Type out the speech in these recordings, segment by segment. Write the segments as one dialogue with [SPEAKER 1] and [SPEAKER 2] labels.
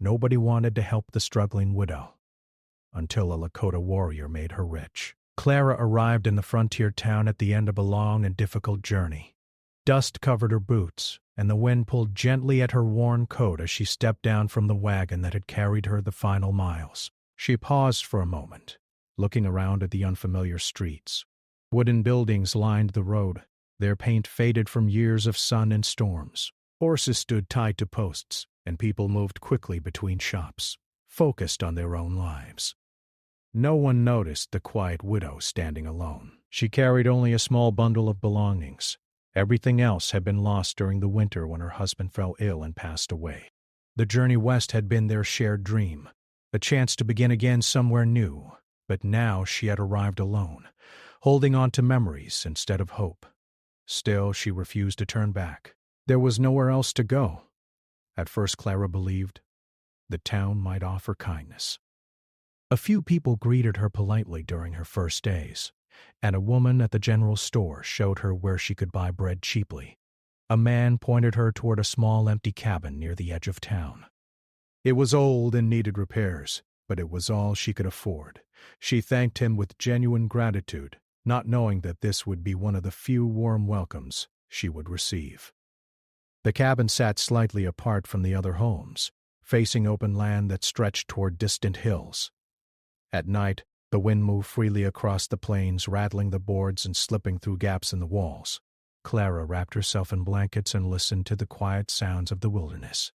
[SPEAKER 1] Nobody wanted to help the struggling widow, until a Lakota warrior made her rich. Clara arrived in the frontier town at the end of a long and difficult journey. Dust covered her boots, and the wind pulled gently at her worn coat as she stepped down from the wagon that had carried her the final miles. She paused for a moment, looking around at the unfamiliar streets. Wooden buildings lined the road, their paint faded from years of sun and storms. Horses stood tied to posts, and people moved quickly between shops, focused on their own lives. No one noticed the quiet widow standing alone. She carried only a small bundle of belongings. Everything else had been lost during the winter when her husband fell ill and passed away. The journey west had been their shared dream, a chance to begin again somewhere new, but now she had arrived alone, holding on to memories instead of hope. Still, she refused to turn back. There was nowhere else to go. At first, Clara believed the town might offer kindness. A few people greeted her politely during her first days, and a woman at the general store showed her where she could buy bread cheaply. A man pointed her toward a small empty cabin near the edge of town. It was old and needed repairs, but it was all she could afford. She thanked him with genuine gratitude, not knowing that this would be one of the few warm welcomes she would receive. The cabin sat slightly apart from the other homes, facing open land that stretched toward distant hills. At night, the wind moved freely across the plains, rattling the boards and slipping through gaps in the walls. Clara wrapped herself in blankets and listened to the quiet sounds of the wilderness.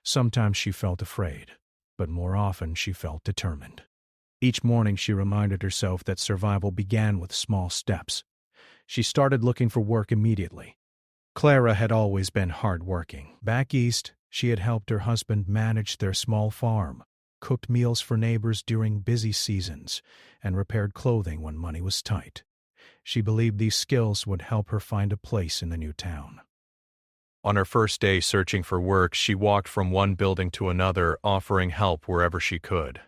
[SPEAKER 1] Sometimes she felt afraid, but more often she felt determined. Each morning she reminded herself that survival began with small steps. She started looking for work immediately. Clara had always been hard-working. Back east, she had helped her husband manage their small farm, cooked meals for neighbors during busy seasons, and repaired clothing when money was tight. She believed these skills would help her find a place in the new town. On her first day searching for work, she walked from one building to another, offering help wherever she could.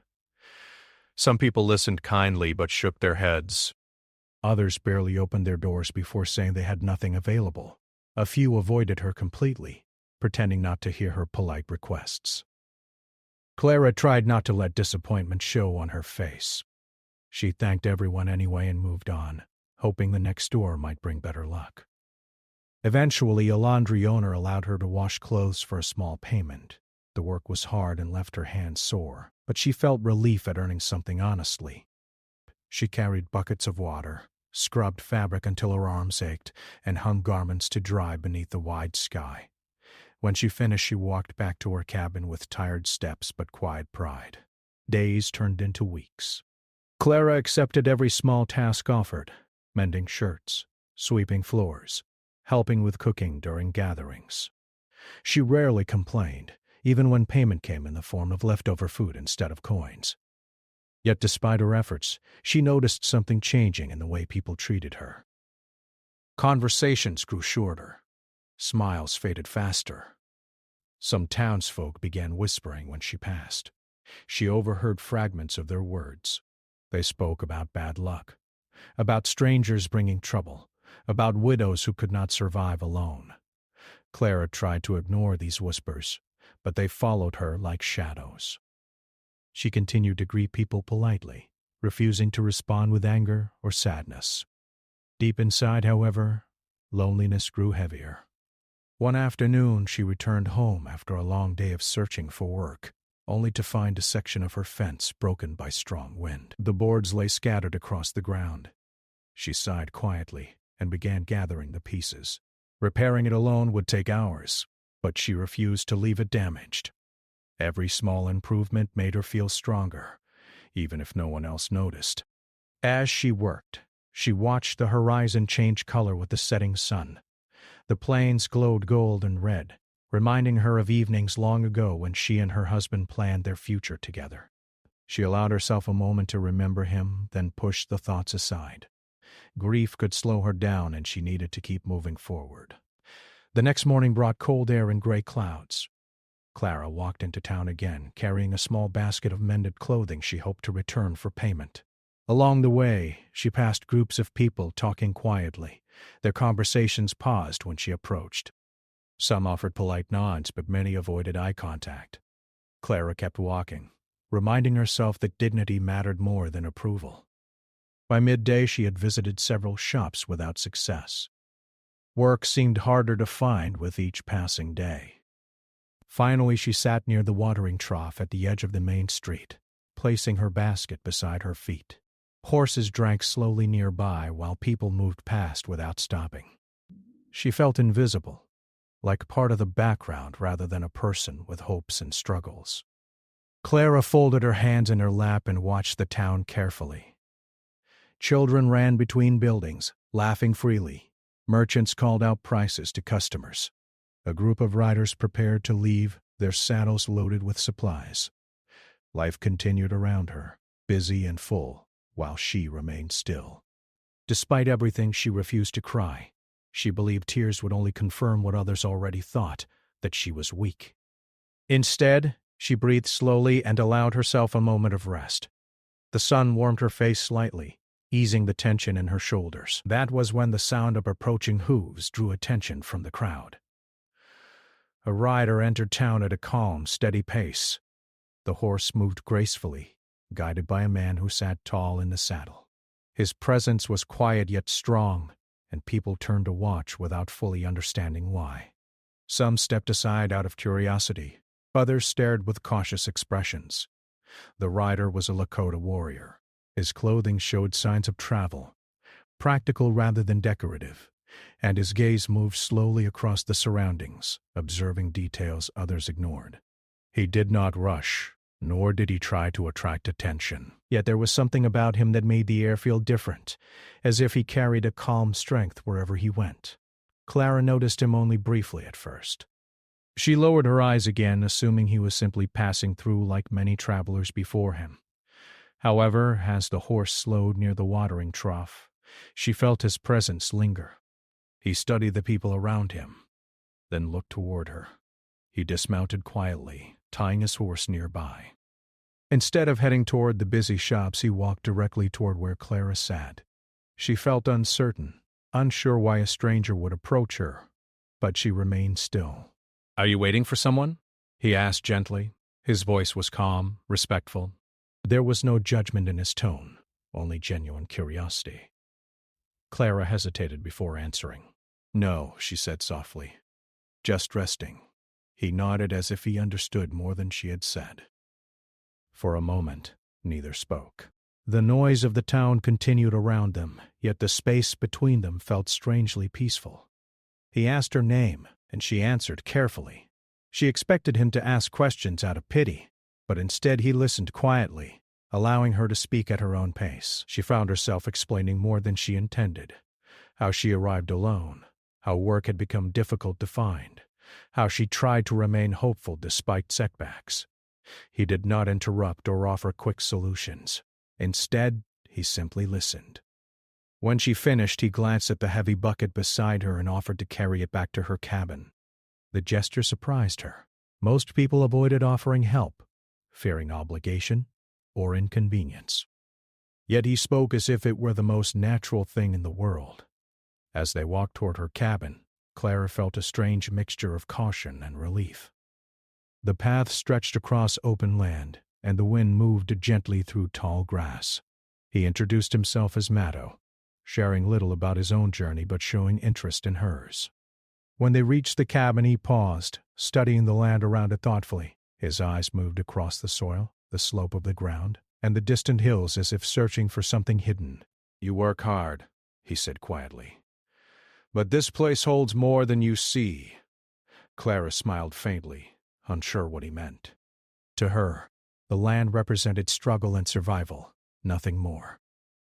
[SPEAKER 1] Some people listened kindly but shook their heads. Others barely opened their doors before saying they had nothing available. A few avoided her completely, pretending not to hear her polite requests. Clara tried not to let disappointment show on her face. She thanked everyone anyway and moved on, hoping the next door might bring better luck. Eventually, a laundry owner allowed her to wash clothes for a small payment. The work was hard and left her hands sore, but she felt relief at earning something honestly. She carried buckets of water, scrubbed fabric until her arms ached, and hung garments to dry beneath the wide sky. When she finished, she walked back to her cabin with tired steps but quiet pride. Days turned into weeks. Clara accepted every small task offered, mending shirts, sweeping floors, helping with cooking during gatherings. She rarely complained, even when payment came in the form of leftover food instead of coins. Yet despite her efforts, she noticed something changing in the way people treated her. Conversations grew shorter. Smiles faded faster. Some townsfolk began whispering when she passed. She overheard fragments of their words. They spoke about bad luck, about strangers bringing trouble, about widows who could not survive alone. Clara tried to ignore these whispers, but they followed her like shadows. She continued to greet people politely, refusing to respond with anger or sadness. Deep inside, however, loneliness grew heavier. One afternoon, she returned home after a long day of searching for work, only to find a section of her fence broken by strong wind. The boards lay scattered across the ground. She sighed quietly and began gathering the pieces. Repairing it alone would take hours, but she refused to leave it damaged. Every small improvement made her feel stronger, even if no one else noticed. As she worked, she watched the horizon change color with the setting sun. The plains glowed gold and red, reminding her of evenings long ago when she and her husband planned their future together. She allowed herself a moment to remember him, then pushed the thoughts aside. Grief could slow her down, and she needed to keep moving forward. The next morning brought cold air and gray clouds. Clara walked into town again, carrying a small basket of mended clothing she hoped to return for payment. Along the way, she passed groups of people talking quietly. Their conversations paused when she approached. Some offered polite nods, but many avoided eye contact. Clara kept walking, reminding herself that dignity mattered more than approval. By midday, she had visited several shops without success. Work seemed harder to find with each passing day. Finally, she sat near the watering trough at the edge of the main street, placing her basket beside her feet. Horses drank slowly nearby while people moved past without stopping. She felt invisible, like part of the background rather than a person with hopes and struggles. Clara folded her hands in her lap and watched the town carefully. Children ran between buildings, laughing freely. Merchants called out prices to customers. A group of riders prepared to leave, their saddles loaded with supplies. Life continued around her, busy and full, while she remained still. Despite everything, she refused to cry. She believed tears would only confirm what others already thought, that she was weak. Instead, she breathed slowly and allowed herself a moment of rest. The sun warmed her face slightly, easing the tension in her shoulders. That was when the sound of approaching hooves drew attention from the crowd. A rider entered town at a calm, steady pace. The horse moved gracefully, guided by a man who sat tall in the saddle. His presence was quiet yet strong, and people turned to watch without fully understanding why. Some stepped aside out of curiosity. Others stared with cautious expressions. The rider was a Lakota warrior. His clothing showed signs of travel, practical rather than decorative, and his gaze moved slowly across the surroundings, observing details others ignored. He did not rush, nor did he try to attract attention. Yet there was something about him that made the air feel different, as if he carried a calm strength wherever he went. Clara noticed him only briefly at first. She lowered her eyes again, assuming he was simply passing through like many travelers before him. However, as the horse slowed near the watering trough, she felt his presence linger. He studied the people around him, then looked toward her. He dismounted quietly, tying his horse nearby. Instead of heading toward the busy shops, he walked directly toward where Clara sat. She felt uncertain, unsure why a stranger would approach her, but she remained still. "Are you waiting for someone?" he asked gently. His voice was calm, respectful. There was no judgment in his tone, only genuine curiosity. Clara hesitated before answering. "No," she said softly. "Just resting." He nodded as if he understood more than she had said. For a moment, neither spoke. The noise of the town continued around them, yet the space between them felt strangely peaceful. He asked her name, and she answered carefully. She expected him to ask questions out of pity, but instead he listened quietly, allowing her to speak at her own pace. She found herself explaining more than she intended. How she arrived alone, how work had become difficult to find, how she tried to remain hopeful despite setbacks. He did not interrupt or offer quick solutions. Instead, he simply listened. When she finished, he glanced at the heavy bucket beside her and offered to carry it back to her cabin. The gesture surprised her. Most people avoided offering help, fearing obligation or inconvenience. Yet he spoke as if it were the most natural thing in the world. As they walked toward her cabin, Clara felt a strange mixture of caution and relief. The path stretched across open land, and the wind moved gently through tall grass. He introduced himself as Maddo, sharing little about his own journey but showing interest in hers. When they reached the cabin, he paused, studying the land around it thoughtfully. His eyes moved across the soil, the slope of the ground, and the distant hills as if searching for something hidden. "You work hard," he said quietly. "But this place holds more than you see." Clara smiled faintly, unsure what he meant. To her, the land represented struggle and survival, nothing more.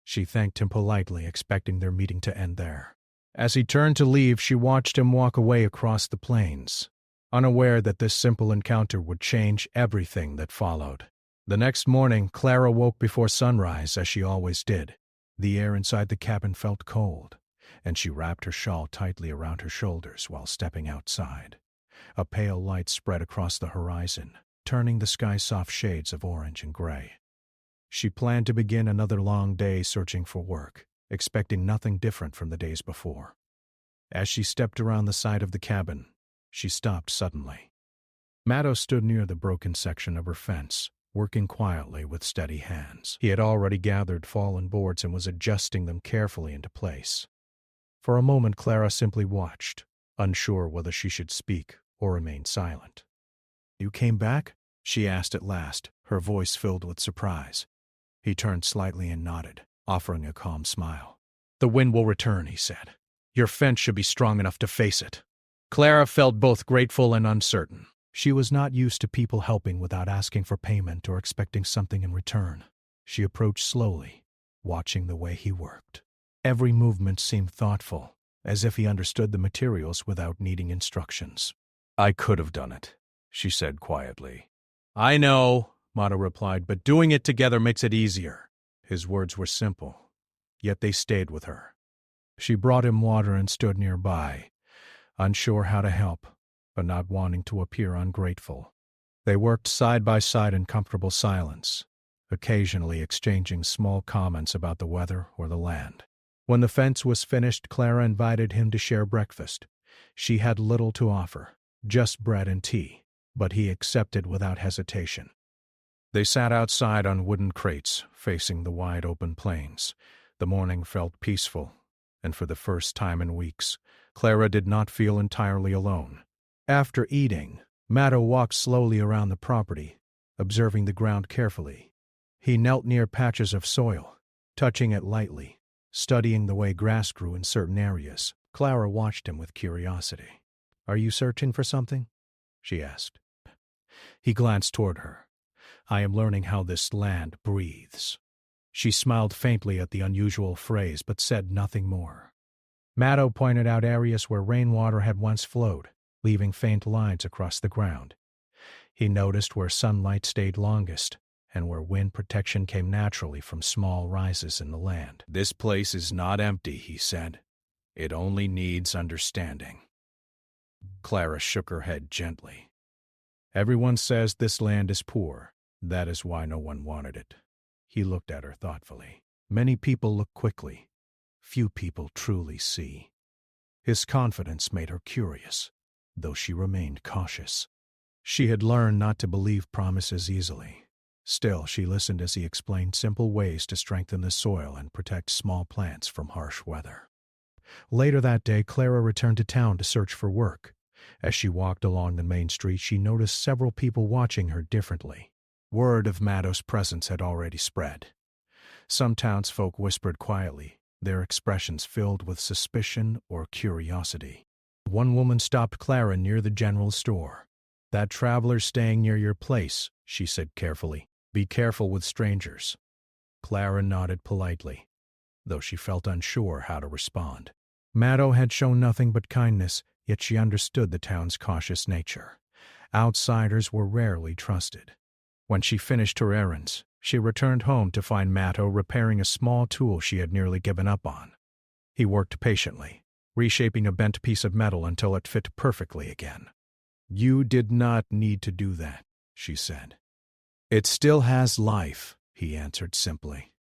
[SPEAKER 1] She thanked him politely, expecting their meeting to end there. As he turned to leave, she watched him walk away across the plains, unaware that this simple encounter would change everything that followed. The next morning, Clara woke before sunrise, as she always did. The air inside the cabin felt cold, and she wrapped her shawl tightly around her shoulders while stepping outside. A pale light spread across the horizon, turning the sky soft shades of orange and gray. She planned to begin another long day searching for work, expecting nothing different from the days before. As she stepped around the side of the cabin, she stopped suddenly. Maddo stood near the broken section of her fence, working quietly with steady hands. He had already gathered fallen boards and was adjusting them carefully into place. For a moment Clara simply watched, unsure whether she should speak or remain silent. "You came back?" she asked at last, her voice filled with surprise. He turned slightly and nodded, offering a calm smile. "The wind will return," he said. "Your fence should be strong enough to face it." Clara felt both grateful and uncertain. She was not used to people helping without asking for payment or expecting something in return. She approached slowly, watching the way he worked. Every movement seemed thoughtful, as if he understood the materials without needing instructions. "I could have done it," she said quietly. "I know," Maddo replied, "but doing it together makes it easier." His words were simple, yet they stayed with her. She brought him water and stood nearby, unsure how to help, but not wanting to appear ungrateful. They worked side by side in comfortable silence, occasionally exchanging small comments about the weather or the land. When the fence was finished, Clara invited him to share breakfast. She had little to offer, just bread and tea, but he accepted without hesitation. They sat outside on wooden crates, facing the wide open plains. The morning felt peaceful, and for the first time in weeks, Clara did not feel entirely alone. After eating, Maddo walked slowly around the property, observing the ground carefully. He knelt near patches of soil, touching it lightly, studying the way grass grew in certain areas. Clara watched him with curiosity. "Are you searching for something?" she asked. He glanced toward her. "I am learning how this land breathes." She smiled faintly at the unusual phrase, but said nothing more. Maddo pointed out areas where rainwater had once flowed, leaving faint lines across the ground. He noticed where sunlight stayed longest, and where wind protection came naturally from small rises in the land. "This place is not empty," he said. "It only needs understanding." Clara shook her head gently. "Everyone says this land is poor. That is why no one wanted it." He looked at her thoughtfully. "Many people look quickly. Few people truly see." His confidence made her curious, though she remained cautious. She had learned not to believe promises easily. Still, she listened as he explained simple ways to strengthen the soil and protect small plants from harsh weather. Later that day, Clara returned to town to search for work. As she walked along the main street, she noticed several people watching her differently. Word of Maddo's presence had already spread. Some townsfolk whispered quietly, their expressions filled with suspicion or curiosity. One woman stopped Clara near the general store. "That traveler's staying near your place," she said carefully. "Be careful with strangers." Clara nodded politely, though she felt unsure how to respond. Maddo had shown nothing but kindness, yet she understood the town's cautious nature. Outsiders were rarely trusted. When she finished her errands, she returned home to find Maddo repairing a small tool she had nearly given up on. He worked patiently, reshaping a bent piece of metal until it fit perfectly again. "You did not need to do that," she said. "It still has life," he answered simply.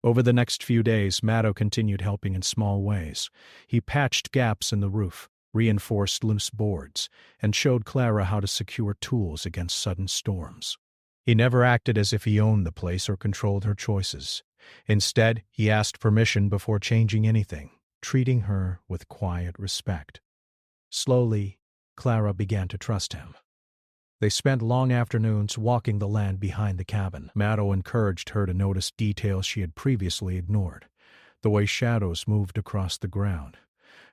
[SPEAKER 1] Over the next few days, Maddo continued helping in small ways. He patched gaps in the roof, reinforced loose boards, and showed Clara how to secure tools against sudden storms. He never acted as if he owned the place or controlled her choices. Instead, he asked permission before changing anything, treating her with quiet respect. Slowly, Clara began to trust him. They spent long afternoons walking the land behind the cabin. Maddo encouraged her to notice details she had previously ignored, the way shadows moved across the ground,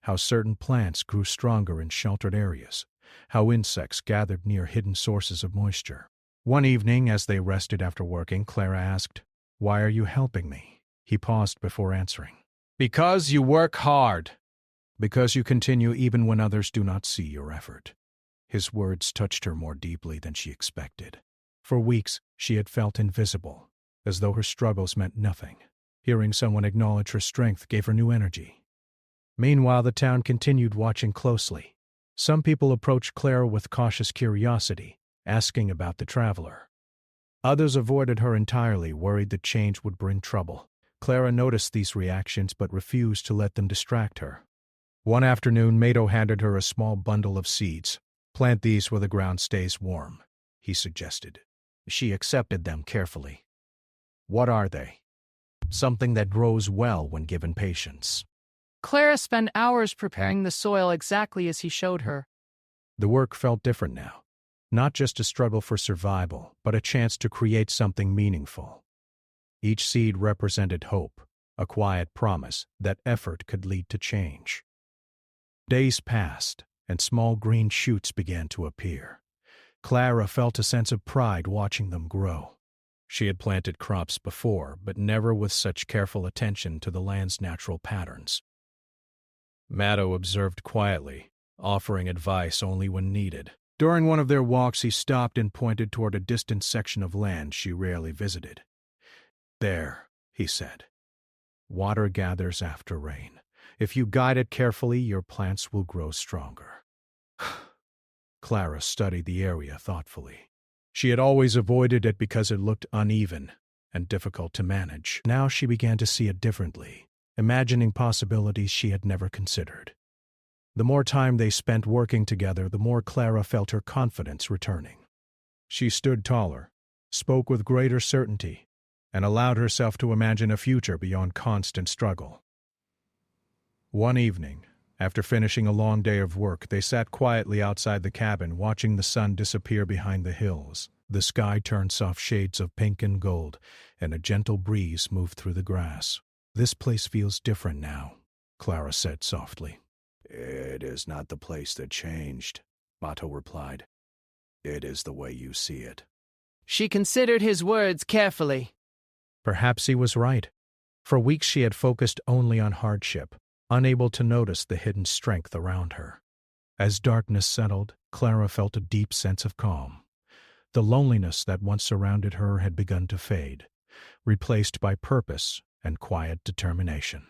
[SPEAKER 1] how certain plants grew stronger in sheltered areas, how insects gathered near hidden sources of moisture. One evening, as they rested after working, Clara asked, "Why are you helping me?" He paused before answering. "Because you work hard. Because you continue even when others do not see your effort." His words touched her more deeply than she expected. For weeks, she had felt invisible, as though her struggles meant nothing. Hearing someone acknowledge her strength gave her new energy. Meanwhile, the town continued watching closely. Some people approached Clara with cautious curiosity, asking about the traveler. Others avoided her entirely, worried that change would bring trouble. Clara noticed these reactions but refused to let them distract her. One afternoon, Maddo handed her a small bundle of seeds. "Plant these where the ground stays warm," he suggested. She accepted them carefully. What are they? Something that grows well when given patience.
[SPEAKER 2] Clara spent hours preparing the soil exactly as he showed her.
[SPEAKER 1] The work felt different now. Not just a struggle for survival, but a chance to create something meaningful. Each seed represented hope, a quiet promise that effort could lead to change. Days passed, and small green shoots began to appear. Clara felt a sense of pride watching them grow. She had planted crops before, but never with such careful attention to the land's natural patterns. Matto observed quietly, offering advice only when needed. During one of their walks, he stopped and pointed toward a distant section of land she rarely visited. There, he said. Water gathers after rain. If you guide it carefully, your plants will grow stronger. Clara studied the area thoughtfully. She had always avoided it because it looked uneven and difficult to manage. Now she began to see it differently, imagining possibilities she had never considered. The more time they spent working together, the more Clara felt her confidence returning. She stood taller, spoke with greater certainty, and allowed herself to imagine a future beyond constant struggle. One evening, after finishing a long day of work, they sat quietly outside the cabin, watching the sun disappear behind the hills. The sky turned soft shades of pink and gold, and a gentle breeze moved through the grass. "This place feels different now," Clara said softly. "It is not the place that changed," Matto replied. "It is the way you see it."
[SPEAKER 2] She considered his words carefully.
[SPEAKER 1] Perhaps he was right. For weeks she had focused only on hardship, unable to notice the hidden strength around her. As darkness settled, Clara felt a deep sense of calm. The loneliness that once surrounded her had begun to fade, replaced by purpose and quiet determination.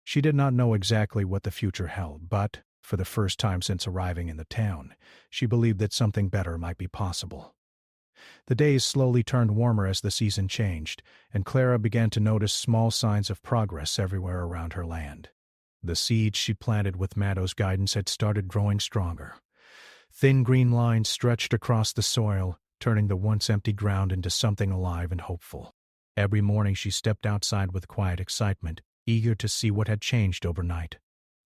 [SPEAKER 1] She did not know exactly what the future held, but, for the first time since arriving in the town, she believed that something better might be possible. The days slowly turned warmer as the season changed, and Clara began to notice small signs of progress everywhere around her land. The seeds she planted with Matto's guidance had started growing stronger. Thin green lines stretched across the soil, turning the once empty ground into something alive and hopeful. Every morning she stepped outside with quiet excitement, eager to see what had changed overnight.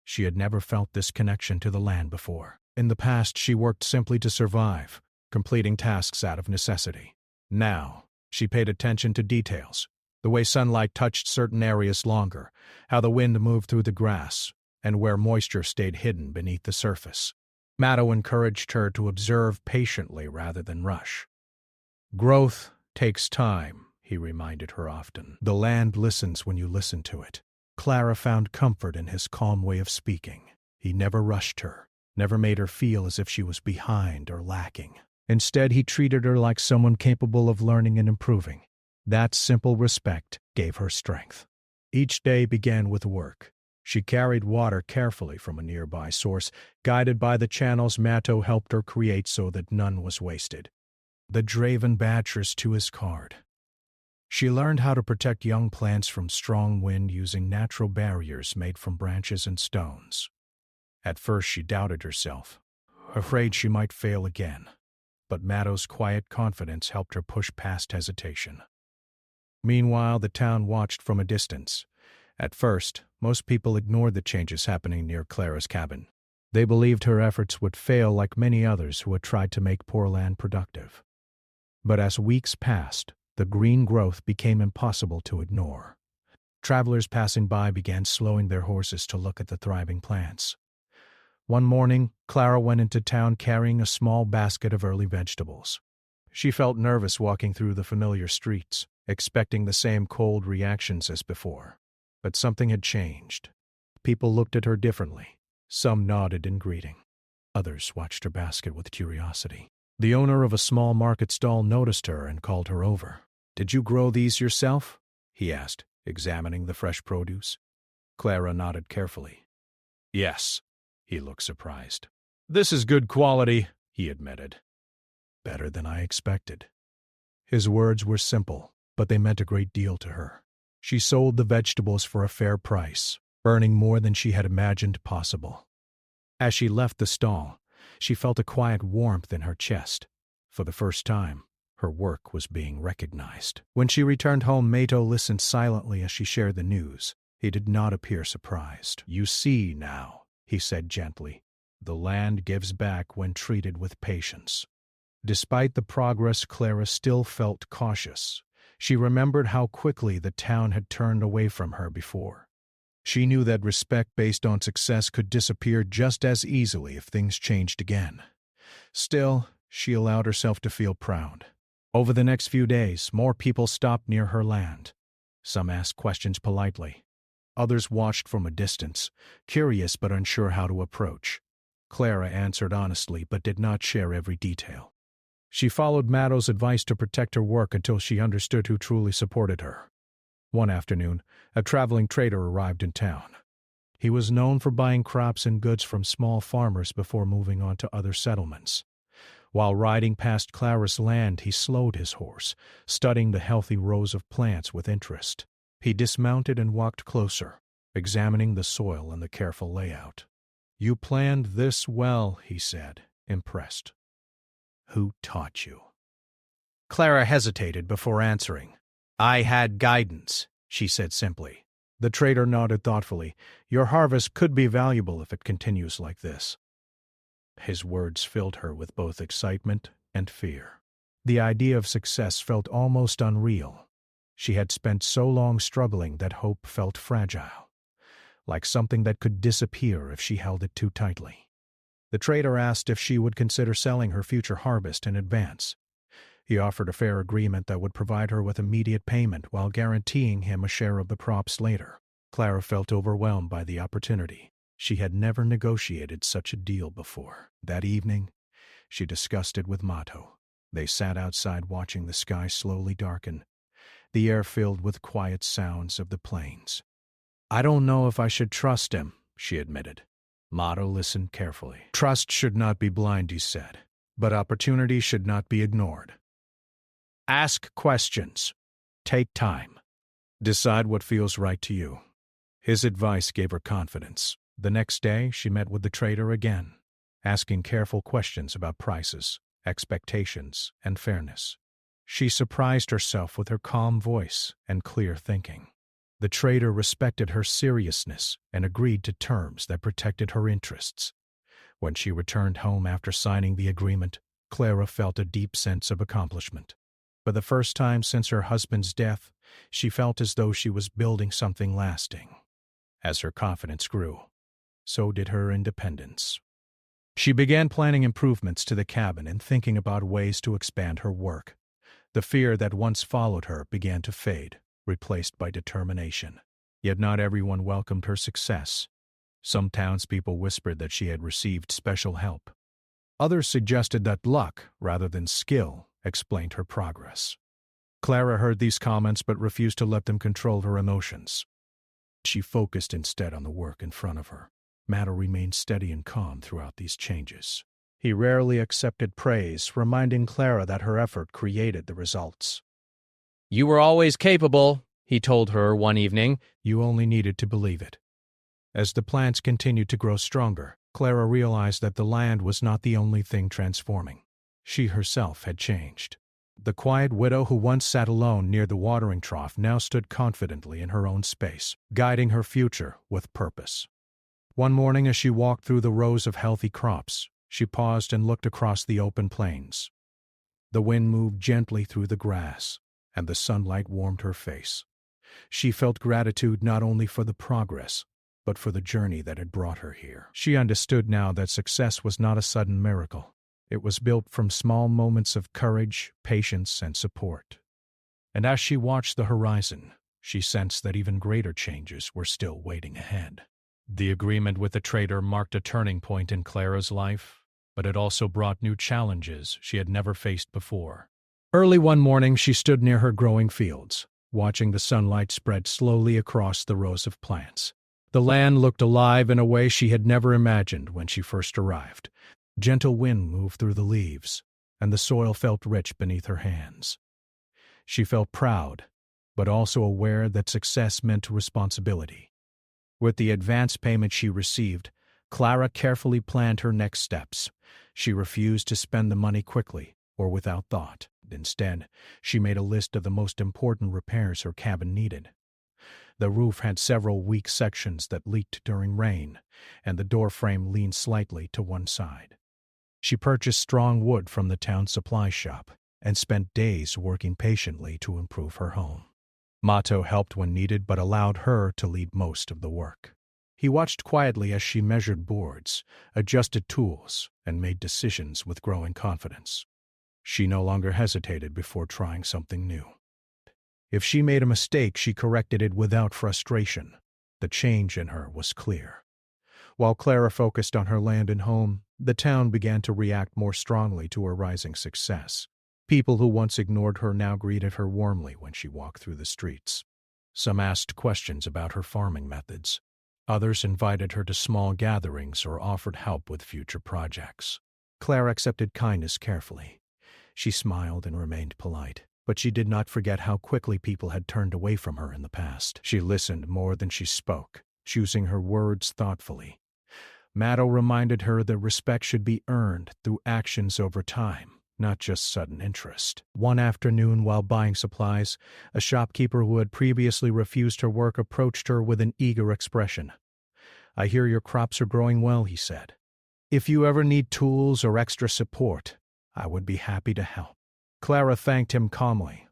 [SPEAKER 1] She had never felt this connection to the land before. In the past, she worked simply to survive, completing tasks out of necessity. Now, she paid attention to details, the way sunlight touched certain areas longer, how the wind moved through the grass, and where moisture stayed hidden beneath the surface. Matto encouraged her to observe patiently rather than rush. "Growth takes time," he reminded her often. "The land listens when you listen to it." Clara found comfort in his calm way of speaking. He never rushed her, never made her feel as if she was behind or lacking. Instead, he treated her like someone capable of learning and improving. That simple respect gave her strength. Each day began with work. She carried water carefully from a nearby source, guided by the channels Matto helped her create so that none was wasted. The Draven Badgers to his card. She learned how to protect young plants from strong wind using natural barriers made from branches and stones. At first she doubted herself, afraid she might fail again, but Matto's quiet confidence helped her push past hesitation. Meanwhile, the town watched from a distance. At first, most people ignored the changes happening near Clara's cabin. They believed her efforts would fail like many others who had tried to make poor land productive. But as weeks passed, the green growth became impossible to ignore. Travelers passing by began slowing their horses to look at the thriving plants. One morning, Clara went into town carrying a small basket of early vegetables. She felt nervous walking through the familiar streets, expecting the same cold reactions as before. But something had changed. People looked at her differently. Some nodded in greeting. Others watched her basket with curiosity. The owner of a small market stall noticed her and called her over. "Did you grow these yourself?" he asked, examining the fresh produce. Clara nodded carefully. "Yes." He looked surprised. "This is good quality," he admitted. "Better than I expected." His words were simple, but they meant a great deal to her. She sold the vegetables for a fair price, earning more than she had imagined possible. As she left the stall, she felt a quiet warmth in her chest. For the first time, her work was being recognized. When she returned home, Mato listened silently as she shared the news. He did not appear surprised. "You see now," he said gently, "the land gives back when treated with patience." Despite the progress, Clara still felt cautious. She remembered how quickly the town had turned away from her before. She knew that respect based on success could disappear just as easily if things changed again. Still, she allowed herself to feel proud. Over the next few days, more people stopped near her land. Some asked questions politely. Others watched from a distance, curious but unsure how to approach. Clara answered honestly but did not share every detail. She followed Mato's advice to protect her work until she understood who truly supported her. One afternoon, a traveling trader arrived in town. He was known for buying crops and goods from small farmers before moving on to other settlements. While riding past Clara's land, he slowed his horse, studying the healthy rows of plants with interest. He dismounted and walked closer, examining the soil and the careful layout. "You planned this well," he said, impressed. "Who taught you?" Clara hesitated before answering. "I had guidance," she said simply. The trader nodded thoughtfully. "Your harvest could be valuable if it continues like this." His words filled her with both excitement and fear. The idea of success felt almost unreal. She had spent so long struggling that hope felt fragile, like something that could disappear if she held it too tightly. The trader asked if she would consider selling her future harvest in advance. He offered a fair agreement that would provide her with immediate payment while guaranteeing him a share of the crops later. Clara felt overwhelmed by the opportunity. She had never negotiated such a deal before. That evening, she discussed it with Mato. They sat outside watching the sky slowly darken, the air filled with quiet sounds of the plains. "I don't know if I should trust him," she admitted. Mato listened carefully. "Trust should not be blind," he said, "but opportunity should not be ignored. Ask questions. Take time. Decide what feels right to you." His advice gave her confidence. The next day, she met with the trader again, asking careful questions about prices, expectations, and fairness. She surprised herself with her calm voice and clear thinking. The trader respected her seriousness and agreed to terms that protected her interests. When she returned home after signing the agreement, Clara felt a deep sense of accomplishment. For the first time since her husband's death, she felt as though she was building something lasting. As her confidence grew, so did her independence. She began planning improvements to the cabin and thinking about ways to expand her work. The fear that once followed her began to fade, replaced by determination. Yet not everyone welcomed her success. Some townspeople whispered that she had received special help. Others suggested that luck, rather than skill, explained her progress. Clara heard these comments but refused to let them control her emotions. She focused instead on the work in front of her. Mato remained steady and calm throughout these changes. He rarely accepted praise, reminding Clara that her effort created the results.
[SPEAKER 2] "You were always capable," he told her one evening.
[SPEAKER 1] You only needed to believe it. As the plants continued to grow stronger, Clara realized that the land was not the only thing transforming. She herself had changed. The quiet widow who once sat alone near the watering trough now stood confidently in her own space, guiding her future with purpose. One morning as she walked through the rows of healthy crops, she paused and looked across the open plains. The wind moved gently through the grass, and the sunlight warmed her face. She felt gratitude not only for the progress, but for the journey that had brought her here. She understood now that success was not a sudden miracle. It was built from small moments of courage, patience, and support. And as she watched the horizon, she sensed that even greater changes were still waiting ahead. The agreement with the trader marked a turning point in Clara's life, but it also brought new challenges she had never faced before. Early one morning, she stood near her growing fields, watching the sunlight spread slowly across the rows of plants. The land looked alive in a way she had never imagined when she first arrived. Gentle wind moved through the leaves, and the soil felt rich beneath her hands. She felt proud, but also aware that success meant responsibility. With the advance payment she received, Clara carefully planned her next steps. She refused to spend the money quickly, or without thought. Instead, she made a list of the most important repairs her cabin needed. The roof had several weak sections that leaked during rain, and the door frame leaned slightly to one side. She purchased strong wood from the town supply shop and spent days working patiently to improve her home. Mato helped when needed but allowed her to lead most of the work. He watched quietly as she measured boards, adjusted tools, and made decisions with growing confidence. She no longer hesitated before trying something new. If she made a mistake, she corrected it without frustration. The change in her was clear. While Clara focused on her land and home, the town began to react more strongly to her rising success. People who once ignored her now greeted her warmly when she walked through the streets. Some asked questions about her farming methods. Others invited her to small gatherings or offered help with future projects. Clara accepted kindness carefully. She smiled and remained polite, but she did not forget how quickly people had turned away from her in the past. She listened more than she spoke, choosing her words thoughtfully. Mato reminded her that respect should be earned through actions over time, not just sudden interest. One afternoon, while buying supplies, a shopkeeper who had previously refused her work approached her with an eager expression. "I hear your crops are growing well," he said. "If you ever need tools or extra support, I would be happy to help." Clara thanked him calmly.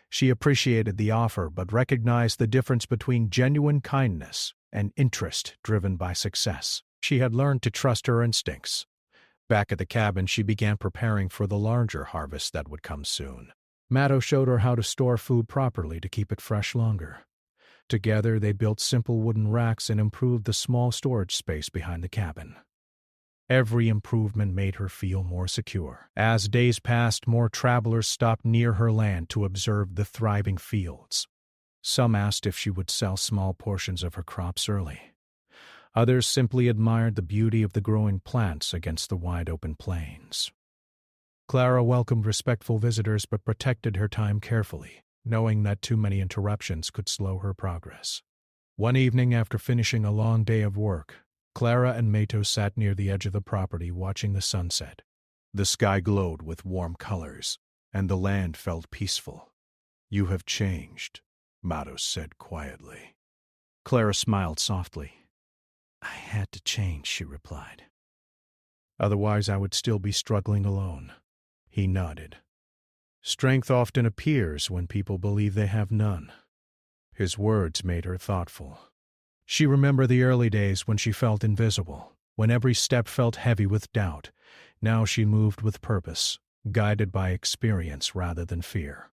[SPEAKER 1] She appreciated the offer but recognized the difference between genuine kindness and interest driven by success. She had learned to trust her instincts. Back at the cabin, she began preparing for the larger harvest that would come soon. Mato showed her how to store food properly to keep it fresh longer. Together, they built simple wooden racks and improved the small storage space behind the cabin. Every improvement made her feel more secure. As days passed, more travelers stopped near her land to observe the thriving fields. Some asked if she would sell small portions of her crops early. Others simply admired the beauty of the growing plants against the wide-open plains. Clara welcomed respectful visitors but protected her time carefully, knowing that too many interruptions could slow her progress. One evening, after finishing a long day of work, Clara and Mato sat near the edge of the property watching the sunset. The sky glowed with warm colors, and the land felt peaceful. "You have changed," Mato said quietly. Clara smiled softly. "I had to change," she replied. "Otherwise I would still be struggling alone." He nodded. "Strength often appears when people believe they have none." His words made her thoughtful. She remembered the early days when she felt invisible, when every step felt heavy with doubt. Now she moved with purpose, guided by experience rather than fear.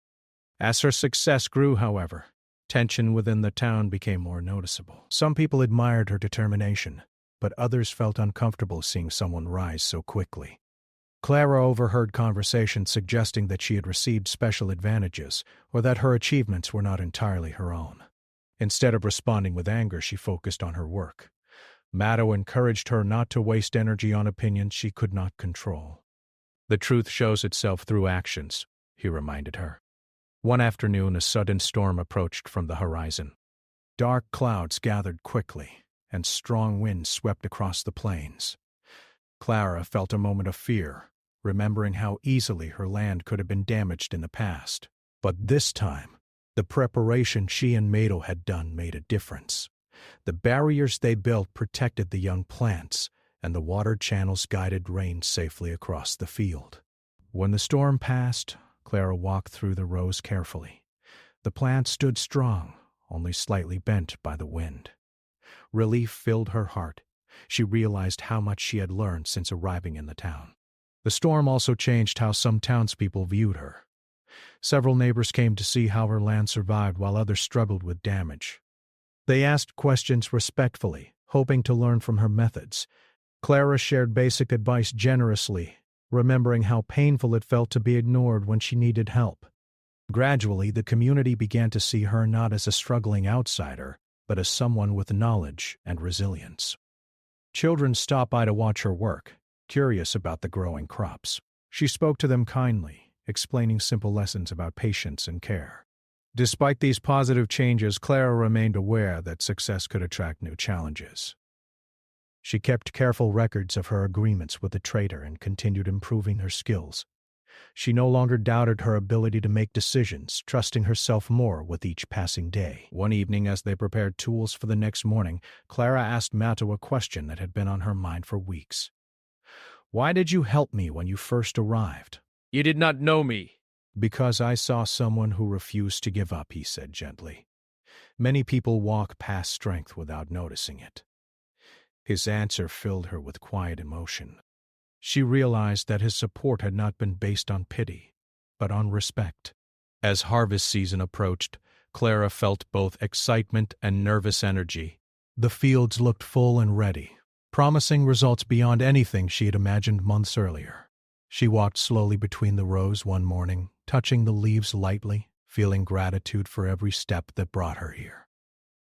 [SPEAKER 1] As her success grew, however, tension within the town became more noticeable. Some people admired her determination, but others felt uncomfortable seeing someone rise so quickly. Clara overheard conversations suggesting that she had received special advantages or that her achievements were not entirely her own. Instead of responding with anger, she focused on her work. Mato encouraged her not to waste energy on opinions she could not control. "The truth shows itself through actions," he reminded her. One afternoon, a sudden storm approached from the horizon. Dark clouds gathered quickly, and strong winds swept across the plains. Clara felt a moment of fear, remembering how easily her land could have been damaged in the past. But this time, the preparation she and Mato had done made a difference. The barriers they built protected the young plants, and the water channels guided rain safely across the field. When the storm passed, Clara walked through the rows carefully. The plants stood strong, only slightly bent by the wind. Relief filled her heart. She realized how much she had learned since arriving in the town. The storm also changed how some townspeople viewed her. Several neighbors came to see how her land survived while others struggled with damage. They asked questions respectfully, hoping to learn from her methods. Clara shared basic advice generously, remembering how painful it felt to be ignored when she needed help. Gradually, the community began to see her not as a struggling outsider, but as someone with knowledge and resilience. Children stopped by to watch her work, curious about the growing crops. She spoke to them kindly, explaining simple lessons about patience and care. Despite these positive changes, Clara remained aware that success could attract new challenges. She kept careful records of her agreements with the trader and continued improving her skills. She no longer doubted her ability to make decisions, trusting herself more with each passing day. One evening, as they prepared tools for the next morning, Clara asked Matto a question that had been on her mind for weeks. "Why did you help me when you first arrived?"
[SPEAKER 3] You did not know me.
[SPEAKER 1] "Because I saw someone who refused to give up," he said gently. "Many people walk past strength without noticing it." His answer filled her with quiet emotion. She realized that his support had not been based on pity, but on respect. As harvest season approached, Clara felt both excitement and nervous energy. The fields looked full and ready, promising results beyond anything she had imagined months earlier. She walked slowly between the rows one morning, touching the leaves lightly, feeling gratitude for every step that brought her here.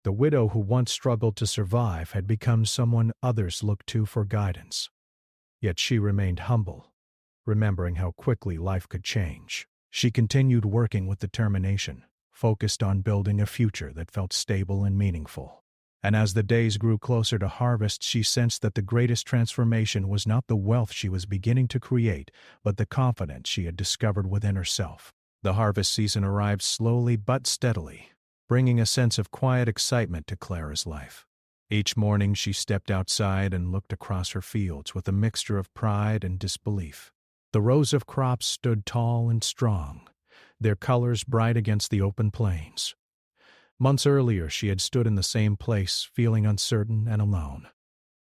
[SPEAKER 1] The widow who once struggled to survive had become someone others looked to for guidance. Yet she remained humble, remembering how quickly life could change. She continued working with determination, focused on building a future that felt stable and meaningful. And as the days grew closer to harvest, she sensed that the greatest transformation was not the wealth she was beginning to create, but the confidence she had discovered within herself. The harvest season arrived slowly but steadily, bringing a sense of quiet excitement to Clara's life. Each morning she stepped outside and looked across her fields with a mixture of pride and disbelief. The rows of crops stood tall and strong, their colors bright against the open plains. Months earlier she had stood in the same place, feeling uncertain and alone.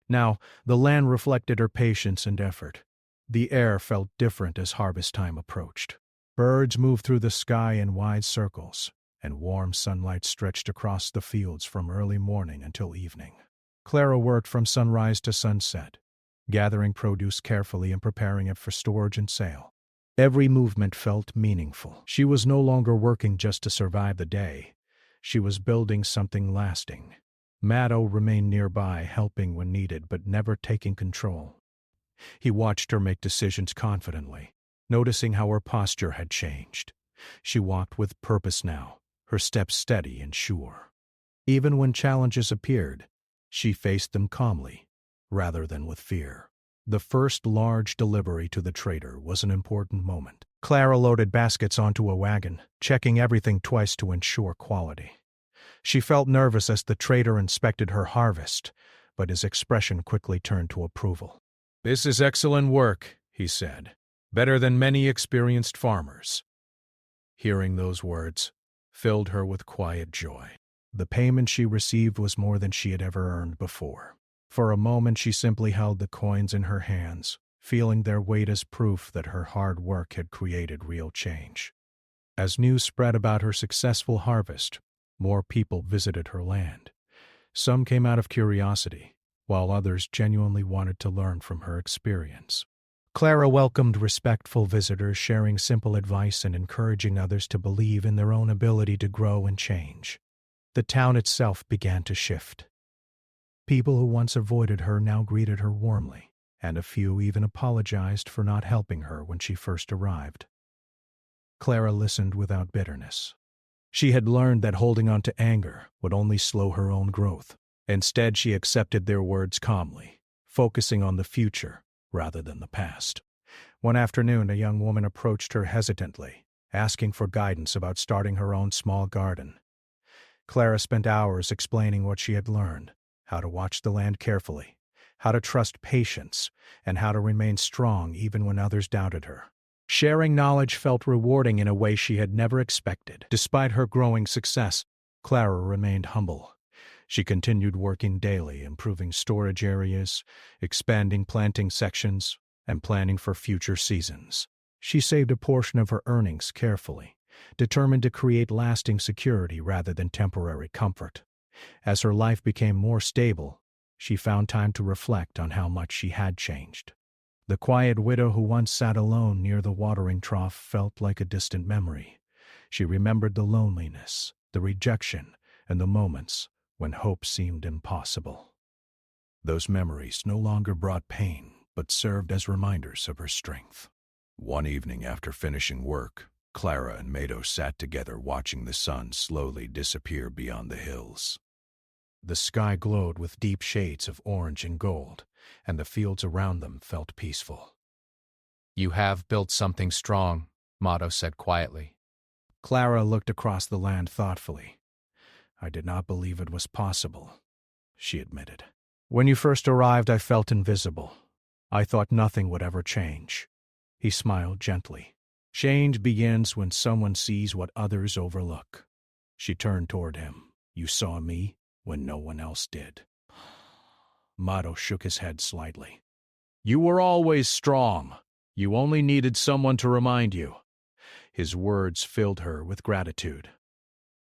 [SPEAKER 1] Now, the land reflected her patience and effort. The air felt different as harvest time approached. Birds moved through the sky in wide circles, and warm sunlight stretched across the fields from early morning until evening. Clara worked from sunrise to sunset, gathering produce carefully and preparing it for storage and sale. Every movement felt meaningful. She was no longer working just to survive the day. She was building something lasting. Matto remained nearby, helping when needed, but never taking control. He watched her make decisions confidently, noticing how her posture had changed. She walked with purpose now, her steps steady and sure. Even when challenges appeared, she faced them calmly, rather than with fear. The first large delivery to the trader was an important moment. Clara loaded baskets onto a wagon, checking everything twice to ensure quality. She felt nervous as the trader inspected her harvest, but his expression quickly turned to approval. "This is excellent work," he said. "Better than many experienced farmers." Hearing those words filled her with quiet joy. The payment she received was more than she had ever earned before. For a moment she simply held the coins in her hands, feeling their weight as proof that her hard work had created real change. As news spread about her successful harvest, more people visited her land. Some came out of curiosity, while others genuinely wanted to learn from her experience. Clara welcomed respectful visitors, sharing simple advice and encouraging others to believe in their own ability to grow and change. The town itself began to shift. People who once avoided her now greeted her warmly, and a few even apologized for not helping her when she first arrived. Clara listened without bitterness. She had learned that holding on to anger would only slow her own growth. Instead, she accepted their words calmly, focusing on the future rather than the past. One afternoon, a young woman approached her hesitantly, asking for guidance about starting her own small garden. Clara spent hours explaining what she had learned, how to watch the land carefully, how to trust patience, and how to remain strong even when others doubted her. Sharing knowledge felt rewarding in a way she had never expected. Despite her growing success, Clara remained humble. She continued working daily, improving storage areas, expanding planting sections, and planning for future seasons. She saved a portion of her earnings carefully, determined to create lasting security rather than temporary comfort. As her life became more stable, she found time to reflect on how much she had changed. The quiet widow who once sat alone near the watering trough felt like a distant memory. She remembered the loneliness, the rejection, and the moments when hope seemed impossible. Those memories no longer brought pain, but served as reminders of her strength. One evening after finishing work, Clara and Mato sat together watching the sun slowly disappear beyond the hills. The sky glowed with deep shades of orange and gold, and the fields around them felt peaceful.
[SPEAKER 2] You have built something strong, Mato said quietly.
[SPEAKER 1] Clara looked across the land thoughtfully. I did not believe it was possible, she admitted. When you first arrived, I felt invisible. I thought nothing would ever change. He smiled gently. Change begins when someone sees what others overlook. She turned toward him. You saw me when no one else did. Mato shook his head slightly. You were always strong. You only needed someone to remind you. His words filled her with gratitude.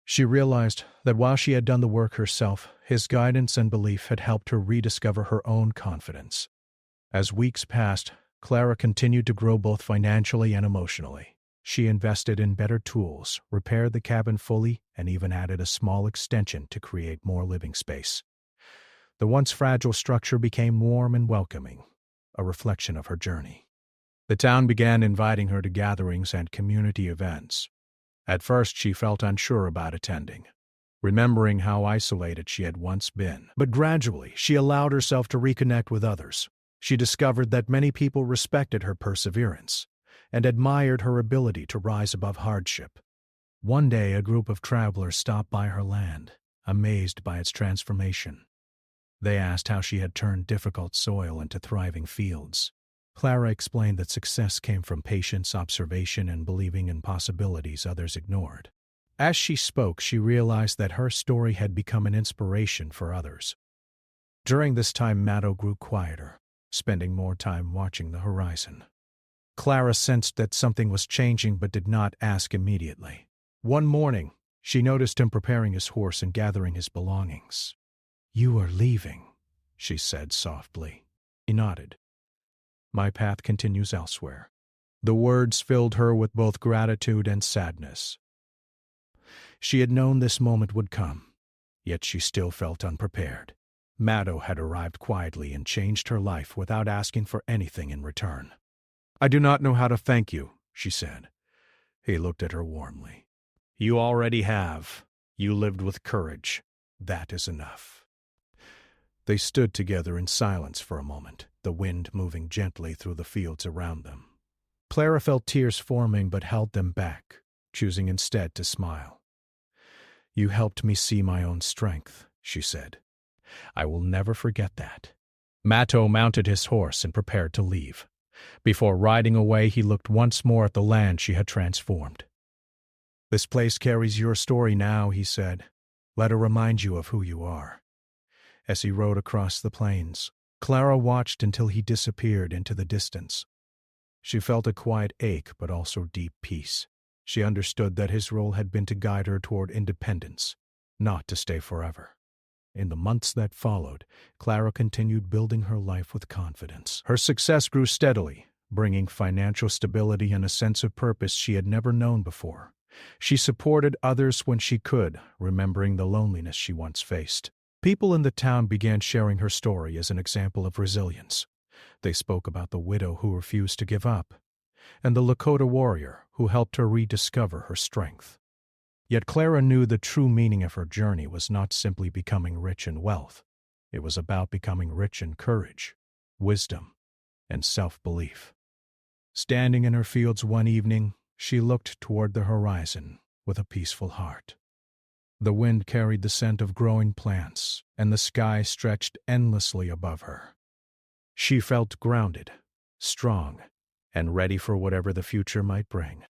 [SPEAKER 1] She realized that while she had done the work herself, his guidance and belief had helped her rediscover her own confidence. As weeks passed, Clara continued to grow both financially and emotionally. She invested in better tools, repaired the cabin fully, and even added a small extension to create more living space. The once fragile structure became warm and welcoming, a reflection of her journey. The town began inviting her to gatherings and community events. At first, she felt unsure about attending, remembering how isolated she had once been. But gradually, she allowed herself to reconnect with others. She discovered that many people respected her perseverance and admired her ability to rise above hardship. One day, a group of travelers stopped by her land, amazed by its transformation. They asked how she had turned difficult soil into thriving fields. Clara explained that success came from patience, observation, and believing in possibilities others ignored. As she spoke, she realized that her story had become an inspiration for others. During this time, Mato grew quieter, spending more time watching the horizon. Clara sensed that something was changing but did not ask immediately. One morning, she noticed him preparing his horse and gathering his belongings. You are leaving, she said softly. He nodded. My path continues elsewhere. The words filled her with both gratitude and sadness. She had known this moment would come, yet she still felt unprepared. Mato had arrived quietly and changed her life without asking for anything in return. I do not know how to thank you, she said. He looked at her warmly. You already have. You lived with courage. That is enough. They stood together in silence for a moment, the wind moving gently through the fields around them. Clara felt tears forming but held them back, choosing instead to smile. You helped me see my own strength, she said. I will never forget that. Mato mounted his horse and prepared to leave. Before riding away, he looked once more at the land she had transformed. This place carries your story now, he said. Let it remind you of who you are. As he rode across the plains, Clara watched until he disappeared into the distance. She felt a quiet ache but also deep peace. She understood that his role had been to guide her toward independence, not to stay forever. In the months that followed, Clara continued building her life with confidence. Her success grew steadily, bringing financial stability and a sense of purpose she had never known before. She supported others when she could, remembering the loneliness she once faced. People in the town began sharing her story as an example of resilience. They spoke about the widow who refused to give up, and the Lakota warrior who helped her rediscover her strength. Yet Clara knew the true meaning of her journey was not simply becoming rich in wealth. It was about becoming rich in courage, wisdom, and self-belief. Standing in her fields one evening, she looked toward the horizon with a peaceful heart. The wind carried the scent of growing plants, and the sky stretched endlessly above her. She felt grounded, strong, and ready for whatever the future might bring.